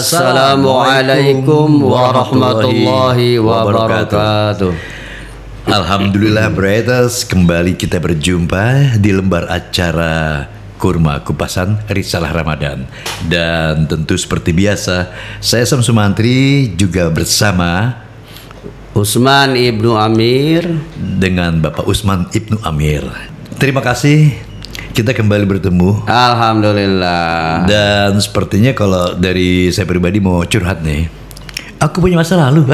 Assalamualaikum warahmatullahi wabarakatuh. Alhamdulillah brothers, kembali kita berjumpa di lembar acara Kurma Kupasan Risalah Ramadan. Dan tentu seperti biasa, saya Sam Sumantri juga bersama Usman Ibnu Amir dengan Bapak Usman Ibnu Amir. Terima kasih, kita kembali bertemu. Alhamdulillah. Dan sepertinya kalau dari saya pribadi mau curhat nih, aku punya masa lalu.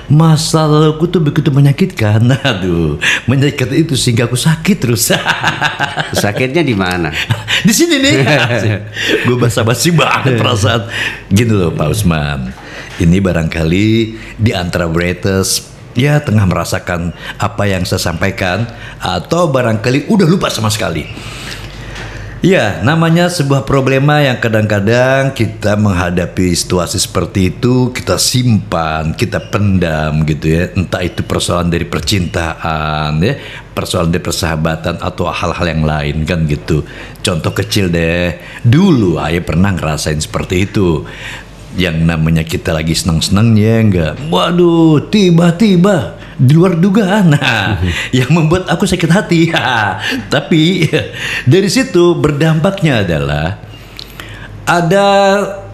Masa laluku tuh begitu menyakitkan. Aduh, menyakitkan itu sehingga aku sakit terus. Sakitnya di mana? Di sini nih. Gue basa-basi banget perasaan. Gini loh Pak Usman, ini barangkali di antara breakers ya tengah merasakan apa yang saya sampaikan, atau barangkali udah lupa sama sekali. Ya, namanya sebuah problema yang kadang-kadang kita menghadapi situasi seperti itu, kita simpan, kita pendam gitu ya. Entah itu persoalan dari percintaan ya, persoalan dari persahabatan, atau hal-hal yang lain kan gitu. Contoh kecil deh, dulu ayah pernah ngerasain seperti itu. Yang namanya kita lagi senang-senangnya enggak, waduh, tiba-tiba di luar dugaan, yang membuat aku sakit hati. Tapi dari situ berdampaknya adalah ada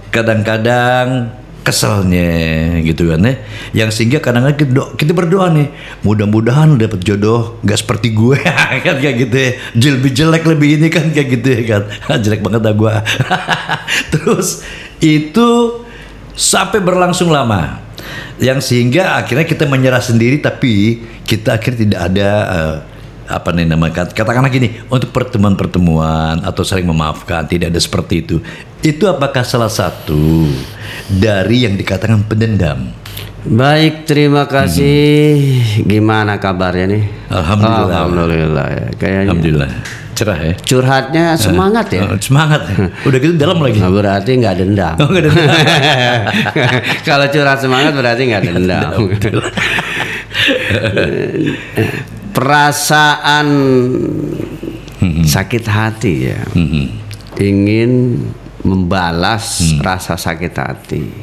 kadang-kadang keselnya gitu kan ya, yang sehingga kadang-kadang kita berdoa nih, mudah-mudahan dapat jodoh nggak seperti gue. Kan kayak gitu ya, lebih jelek lebih ini kan kayak gitu ya kan. Jelek banget dah gue. Terus itu sampai berlangsung lama, yang sehingga akhirnya kita menyerah sendiri, tapi kita akhirnya tidak ada apa nih namanya, katakanlah gini, untuk pertemuan-pertemuan atau saling memaafkan, tidak ada seperti itu. Itu apakah salah satu dari yang dikatakan pendendam? Baik, terima kasih. Gimana kabarnya nih? Alhamdulillah. Alhamdulillah ya, kayaknya. Alhamdulillah. Cerah ya. Curhatnya semangat ya. Semangat. Udah gitu dalam lagi. Nah, berarti nggak dendam. Oh, nggak dendam. Kalau curhat semangat berarti nggak dendam. Perasaan sakit hati ya. Ingin membalas rasa sakit hati.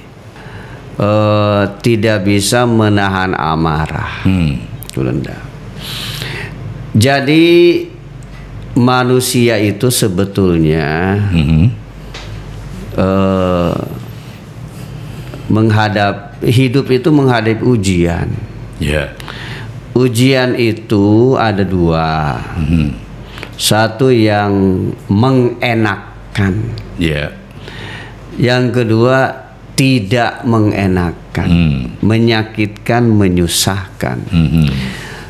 Tidak bisa menahan amarah. Dendam. Jadi manusia itu sebetulnya hidup itu menghadapi ujian. Ujian itu ada dua. Satu yang mengenakkan, yang kedua tidak mengenakkan, menyakitkan, menyusahkan.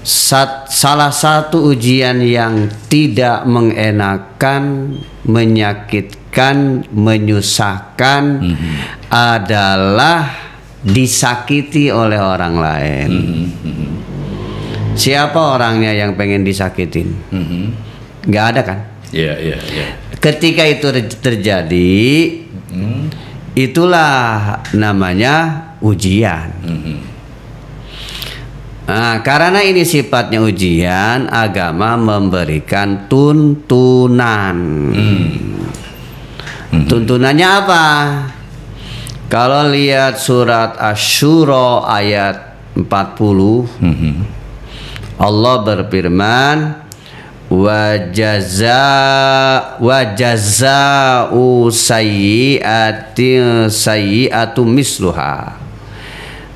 Salah satu ujian yang tidak mengenakan, menyakitkan, menyusahkan adalah disakiti oleh orang lain. Siapa orangnya yang pengen disakitin? Nggak ada kan? Ketika itu terjadi, itulah namanya ujian. Nah, karena ini sifatnya ujian, agama memberikan tuntunan. Tuntunannya apa? Kalau lihat surat Asy-Syura ayat 40, Allah berfirman, wa jazaa'u sayyi'atu misluha.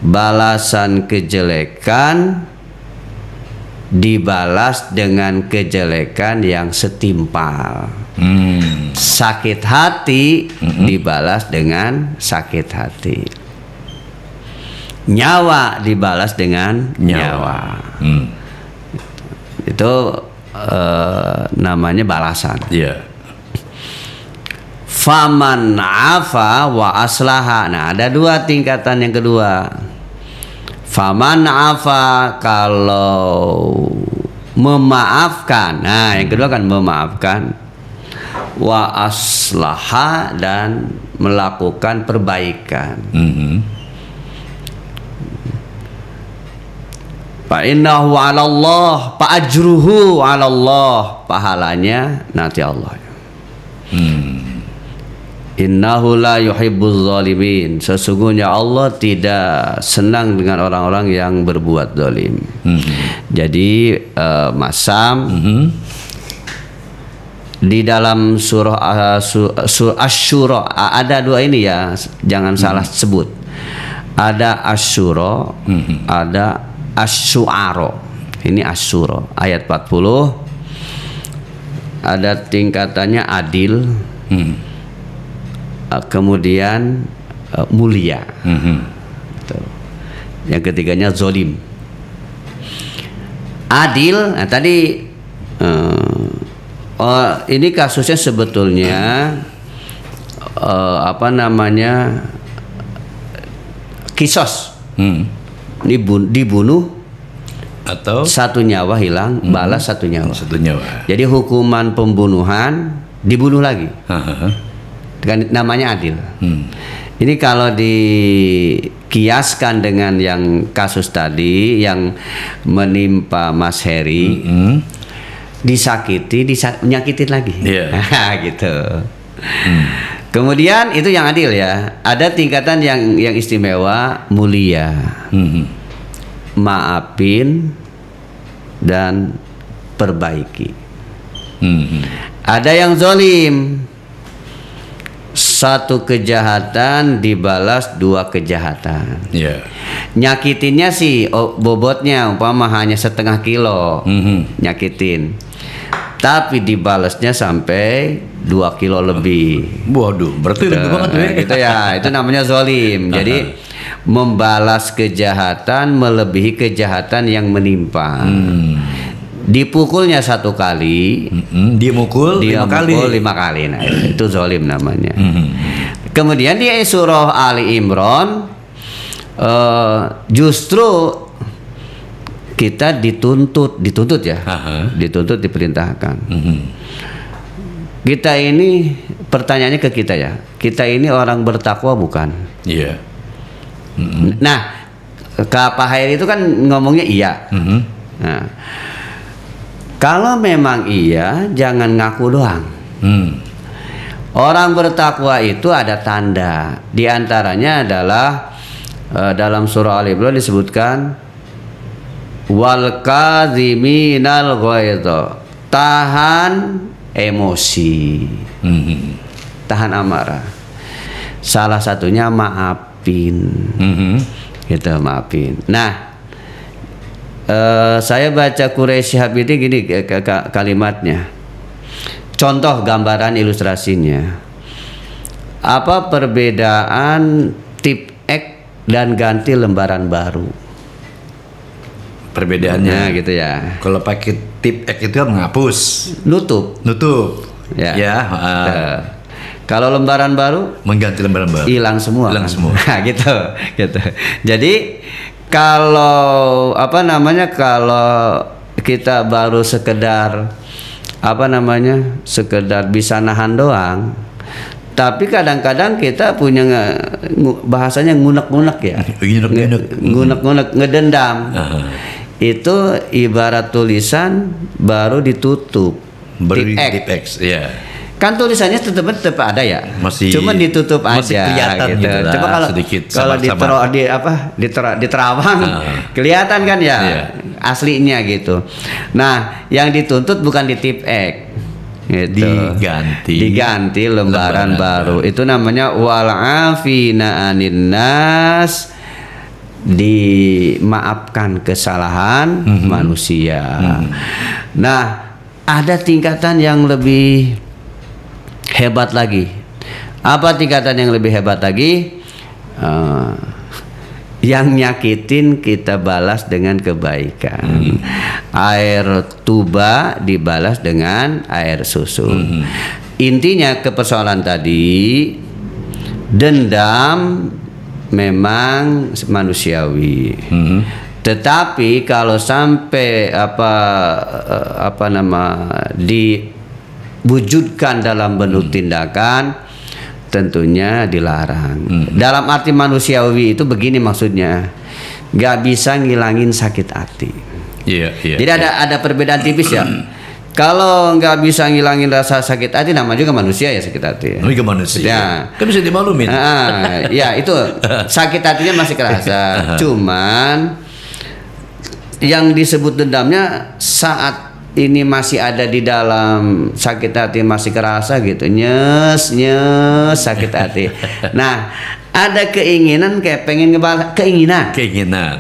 Balasan kejelekan dibalas dengan kejelekan yang setimpal. Sakit hati dibalas dengan sakit hati. Nyawa dibalas dengan nyawa. Itu namanya balasan. Faman afa wa aslaha. Nah, ada dua tingkatan yang kedua. Faman afa, kalau memaafkan. Nah, yang kedua kan memaafkan. Wa aslaha, dan melakukan perbaikan. Fa innahu 'ala Allah, fa ajruhu 'ala Allah. Pahalanya nanti Allah. Innahu la yuhibbuz zalimin. Sesungguhnya Allah tidak senang dengan orang-orang yang berbuat zalim. Jadi Mas Sam, di dalam surah Asy-Syura ada dua ini ya, jangan salah sebut. Ada Asy-Syura, ada Asy-Syu'ara. Ini Asy-Syura ayat 40. Ada tingkatannya adil, kemudian mulia. Yang ketiganya zolim. Adil, nah tadi ini kasusnya sebetulnya kisos. Ini dibunuh atau satu nyawa hilang, balas satu nyawa. Jadi hukuman pembunuhan dibunuh lagi. Kan namanya adil. Ini kalau dikiaskan dengan yang kasus tadi yang menimpa Mas Heri, disakiti, nyakitin lagi. Gitu. Kemudian itu yang adil ya. Ada tingkatan yang istimewa, mulia. Maafin dan perbaiki. Ada yang zalim, satu kejahatan dibalas dua kejahatan. Nyakitinnya sih bobotnya umpama hanya setengah kilo, nyakitin, tapi dibalasnya sampai 2 kilo lebih. Waduh, berarti lebih banget ya. Gitu ya, itu namanya zalim. Jadi membalas kejahatan melebihi kejahatan yang menimpa. Dipukulnya 1 kali, dia mukul 5 kali. Nah, itu zalim namanya. Kemudian di surah Ali Imran justru kita dituntut ya, dituntut, diperintahkan. Kita ini, pertanyaannya ke kita ya, kita ini orang bertakwa bukan? Nah, Kak Hairi itu kan ngomongnya iya. Nah, kalau memang iya, jangan ngaku doang. Orang bertakwa itu ada tanda. Di antaranya adalah dalam surah Al-Imran disebutkan wal kadziminal ghaidha, tahan emosi, tahan amarah. Salah satunya maafin. Gitu, maafin. Nah, saya baca Quraisy Shihab ini gini kalimatnya. Contoh gambaran ilustrasinya. Apa perbedaan tip X dan ganti lembaran baru? Perbedaannya gitu ya. Kalau pakai tip X itu kan menghapus, nutup. Ya. Kalau lembaran baru, mengganti lembaran baru. Hilang semua. Nah, gitu. Jadi kalau kalau kita baru sekedar sekedar bisa nahan doang, tapi kadang-kadang kita punya bahasanya ngunek-ngunek ya, ngunek-ngunek, ngedendam. Itu ibarat tulisan baru ditutup, beri tip X, ya. Kan tulisannya tetap ada ya, cuma ditutup masih aja kelihatan gitu. Coba kalau diterawang kelihatan kan ya, aslinya gitu. Nah, yang dituntut bukan di tip X gitu. Diganti lembaran baru. Itu namanya wal afina anin nas, dimaafkan kesalahan manusia. Nah, ada tingkatan yang lebih hebat lagi. Apa tingkatan yang lebih hebat lagi? Yang nyakitin kita balas dengan kebaikan. Air tuba dibalas dengan air susu. Intinya ke persoalan tadi, dendam memang manusiawi. Tetapi kalau sampai diwujudkan dalam bentuk tindakan, tentunya dilarang. Dalam arti manusiawi itu begini maksudnya, nggak bisa ngilangin sakit hati. Jadi ada perbedaan tipis ya. Kalau nggak bisa ngilangin rasa sakit hati, nama juga manusia ya sakit hati. Juga manusia. Ya. Kan bisa dimaklumin. Ya itu sakit hatinya masih kerasa. Cuman yang disebut dendamnya saat ini masih ada di dalam sakit hati masih kerasa gitu, nyes sakit hati. Nah, ada keinginan kayak pengen ngebalas keinginan.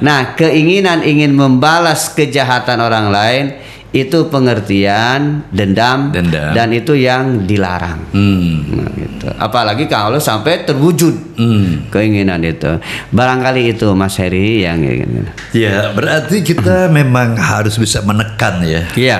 Nah, keinginan ingin membalas kejahatan orang lain itu pengertian dendam. Dan itu yang dilarang. Nah, gitu. Apalagi kalau sampai terwujud keinginan itu. Barangkali itu Mas Heri yang ingin. Ya, berarti kita memang harus bisa menekan ya. Iya.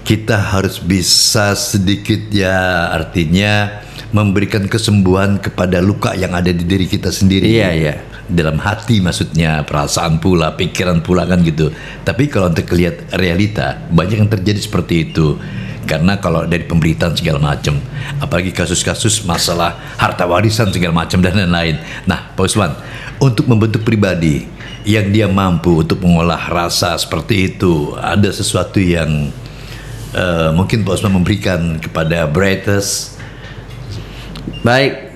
Kita harus bisa sedikit ya, artinya memberikan kesembuhan kepada luka yang ada di diri kita sendiri. Iya. Dalam hati maksudnya, perasaan pula, pikiran pula kan gitu. Tapi kalau untuk lihat realita, banyak yang terjadi seperti itu. Karena kalau dari pemberitaan segala macam, apalagi kasus-kasus masalah harta warisan segala macam dan lain-lain. Nah, Pak Usman, untuk membentuk pribadi yang dia mampu untuk mengolah rasa seperti itu, ada sesuatu yang mungkin Pak Usman memberikan kepada Brightes. Baik,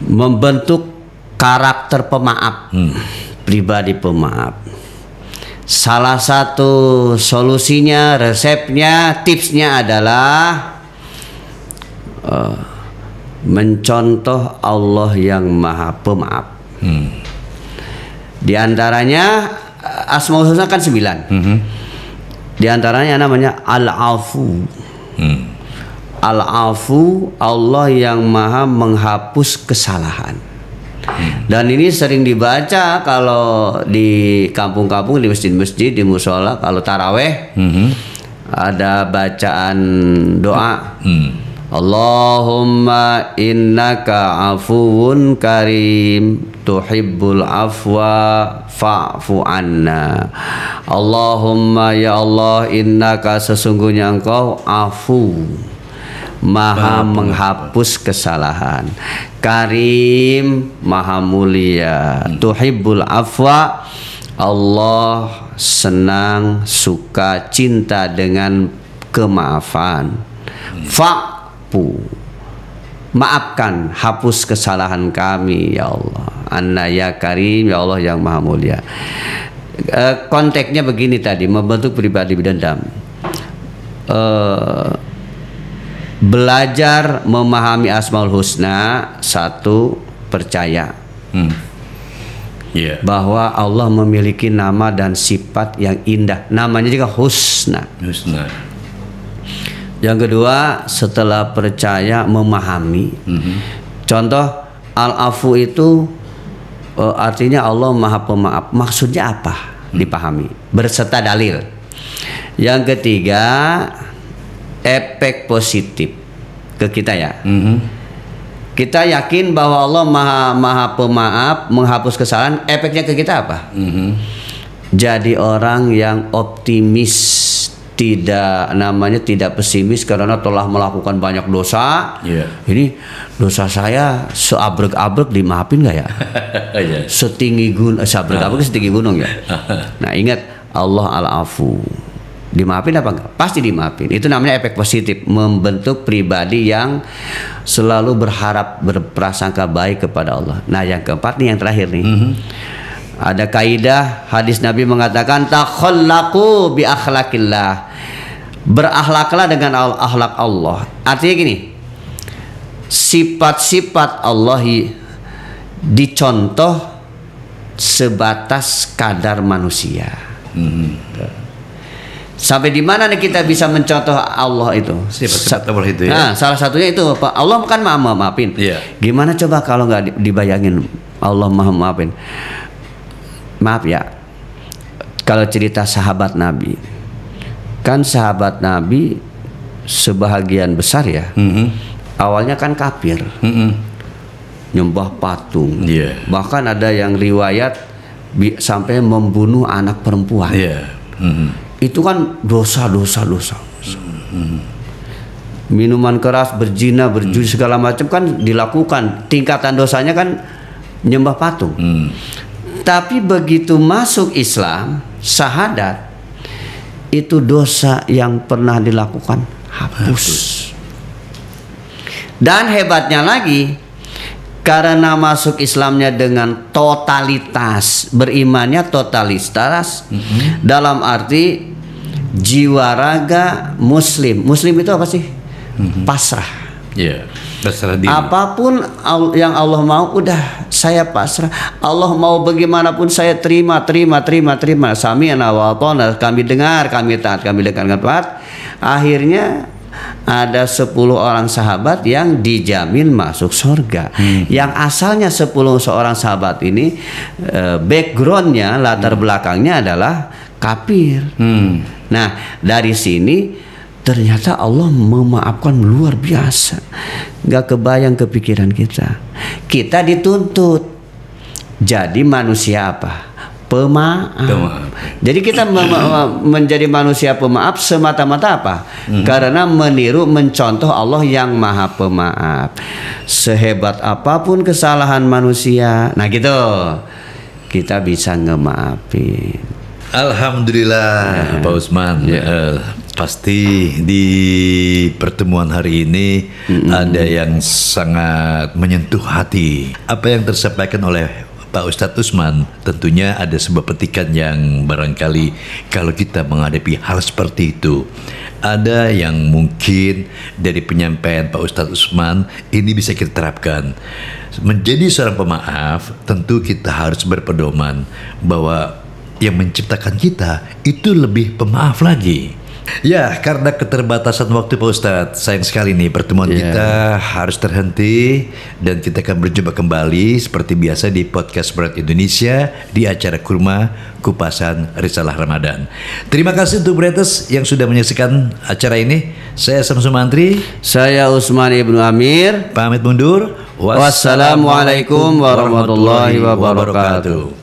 membentuk karakter pemaaf, pribadi pemaaf. Salah satu solusinya, resepnya, tipsnya adalah mencontoh Allah yang Maha Pemaaf. Di antaranya Asmaul Husna kan 9. Di antaranya namanya Al-Afu. Al-Afu, Allah yang Maha menghapus kesalahan. Dan ini sering dibaca kalau di kampung-kampung, di masjid-masjid, di musola, kalau taraweh ada bacaan doa. Allahumma innaka afuwun karim tuhibbul afwa fa'fu anna. Allahumma ya Allah, innaka sesungguhnya engkau afu, Maha menghapus kesalahan, Karim, Maha mulia, Tuhibbul afwa, Allah senang, suka, cinta dengan kemaafan. Fa'fu, maafkan, hapus kesalahan kami ya Allah. Anna ya Karim, ya Allah yang Maha mulia. Konteksnya begini tadi, membentuk pribadi dendam. Belajar memahami Asmaul Husna, satu, percaya bahwa Allah memiliki nama dan sifat yang indah, namanya juga Husna. Yang kedua, setelah percaya, memahami. Contoh Al-Afu itu artinya Allah Maha Pemaaf. Maksudnya apa? Dipahami berserta dalil. Yang ketiga, efek positif ke kita ya. Kita yakin bahwa Allah Maha Pemaaf, menghapus kesalahan. Efeknya ke kita apa? Jadi orang yang optimis, tidak pesimis karena telah melakukan banyak dosa. Ini dosa saya seabrek-abrek, dimaafin nggak ya? Setinggi gunung, seabrek-abrek setinggi gunung ya. Nah, ingat Allah Al-Afu. Dimaafin apa enggak? Pasti dimaafin. Itu namanya efek positif, membentuk pribadi yang selalu berharap, berprasangka baik kepada Allah. Nah, yang keempat nih, yang terakhir nih. Ada kaidah hadis Nabi mengatakan takhallaqu bi akhlaqillah. Berakhlaklah dengan akhlak Allah. Artinya gini, sifat-sifat Allah dicontoh sebatas kadar manusia. Sampai di mana nih kita bisa mencontoh Allah itu? Sifat Allah itu ya. Nah, salah satunya itu Allah kan Maha maafin. Gimana coba kalau nggak dibayangin Allah Maha maafin? Maaf ya, kalau cerita sahabat Nabi, kan sahabat Nabi sebahagian besar ya, awalnya kan kafir, nyembah patung, bahkan ada yang riwayat sampai membunuh anak perempuan. Itu kan dosa. Minuman keras, berzina, berjudi segala macam kan dilakukan. Tingkatan dosanya kan nyembah patung. Tapi begitu masuk Islam, syahadat, itu dosa yang pernah dilakukan hapus. Dan hebatnya lagi, karena masuk Islamnya dengan totalitas, berimannya totalitas, dalam arti jiwa raga muslim. Muslim itu apa sih? Pasrah. Pasrah diri. Apapun yang Allah mau, udah saya pasrah. Allah mau bagaimanapun saya terima. Sami'na wa ata'na, kami dengar, kami taat, kami taat. Akhirnya ada 10 orang sahabat yang dijamin masuk surga. Yang asalnya 10 seorang sahabat ini backgroundnya, latar belakangnya adalah kafir. Nah, dari sini ternyata Allah memaafkan luar biasa. Gak kebayang kepikiran kita. Kita dituntut jadi manusia apa? Pemaaf. Jadi kita menjadi manusia pemaaf semata-mata apa? Karena meniru, mencontoh Allah yang maha pemaaf. Sehebat apapun kesalahan manusia, nah gitu, kita bisa ngemaafin. Alhamdulillah, Pak Usman. Pasti di pertemuan hari ini ada yang sangat menyentuh hati. Apa yang tersampaikan oleh Pak Ustadz Usman tentunya ada sebuah petikan yang barangkali kalau kita menghadapi hal seperti itu, ada yang mungkin dari penyampaian Pak Ustadz Usman ini bisa kita terapkan. Menjadi seorang pemaaf, tentu kita harus berpedoman bahwa yang menciptakan kita itu lebih pemaaf lagi. Ya, karena keterbatasan waktu Pak Ustadz, sayang sekali nih pertemuan kita harus terhenti, dan kita akan berjumpa kembali seperti biasa di Podcast Berat Indonesia di acara Kurma Kupasan Risalah Ramadan. Terima kasih untuk Bretes yang sudah menyaksikan acara ini. Saya Samsul Mantri, saya Usman Ibnu Amir, pamit mundur. Wassalamualaikum warahmatullahi wabarakatuh.